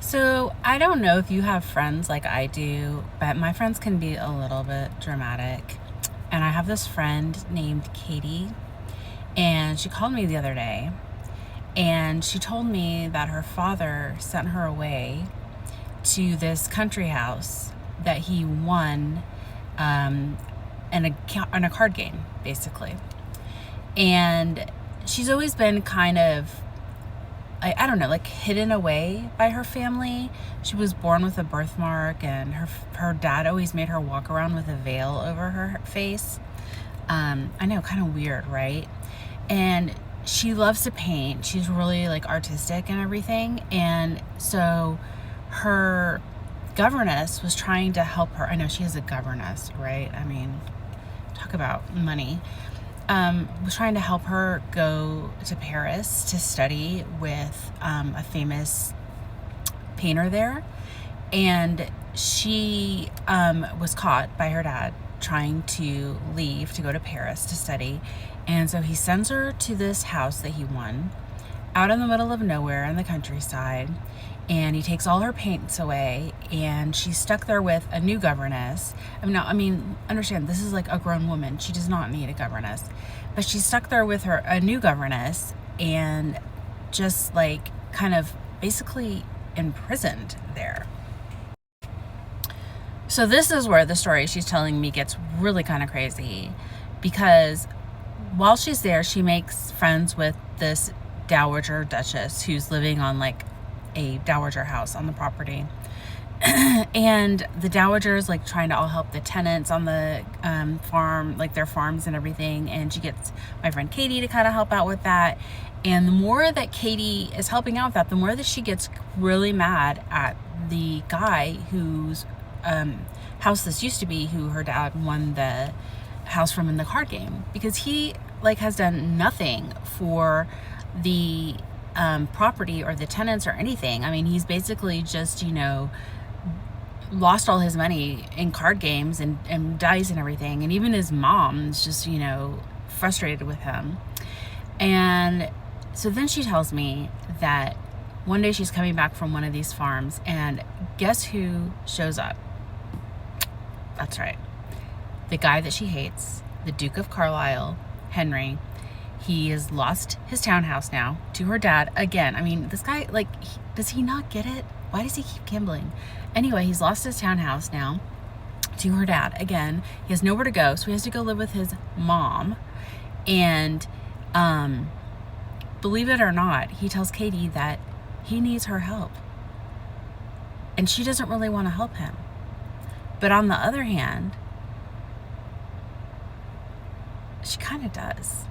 So, I don't know if you have friends like I do, but my friends can be a little bit dramatic. And I have this friend named Katie, and she called me the other day, and she told me that her father sent her away to this country house that he won um, in a card game, basically. And she's always been kind of I don't know, like hidden away by her family. She was born with a birthmark, and her dad always made her walk around with a veil over her face. I know, kind of weird, right? And she loves to paint. She's really like artistic and everything. And so her governess was trying to help her. I know she has a governess, right? I mean, talk about money. Was trying to help her go to Paris to study with a famous painter there. And she was caught by her dad trying to leave to go to Paris to study. And so he sends her to this house that he won out in the middle of nowhere in the countryside, and he takes all her paints away, and she's stuck there with a new governess. Understand, this is like a grown woman. She does not need a governess, but she's stuck there with a new governess, and just like kind of basically imprisoned there. So this is where the story she's telling me gets really kind of crazy, because while she's there, she makes friends with this dowager duchess who's living on like a dowager house on the property. And the dowager is like trying to all help the tenants on the farm, like their farms and everything. And she gets my friend Katie to kind of help out with that. And the more that Katie is helping out with that, the more that she gets really mad at the guy whose house this used to be, who her dad won the house from in the card game, because he like has done nothing for the property or the tenants or anything. I mean, he's basically just, lost all his money in card games and dice and everything. And even his mom's just, frustrated with him. And so then she tells me that one day she's coming back from one of these farms, and guess who shows up? That's right. The guy that she hates, the Duke of Carlisle, Henry. He has lost his townhouse now to her dad again. I mean, this guy, like, does he not get it? Why does he keep gambling? Anyway, he's lost his townhouse now to her dad again. He has nowhere to go, so he has to go live with his mom. And believe it or not, he tells Katie that he needs her help. And she doesn't really want to help him. But on the other hand, she kind of does.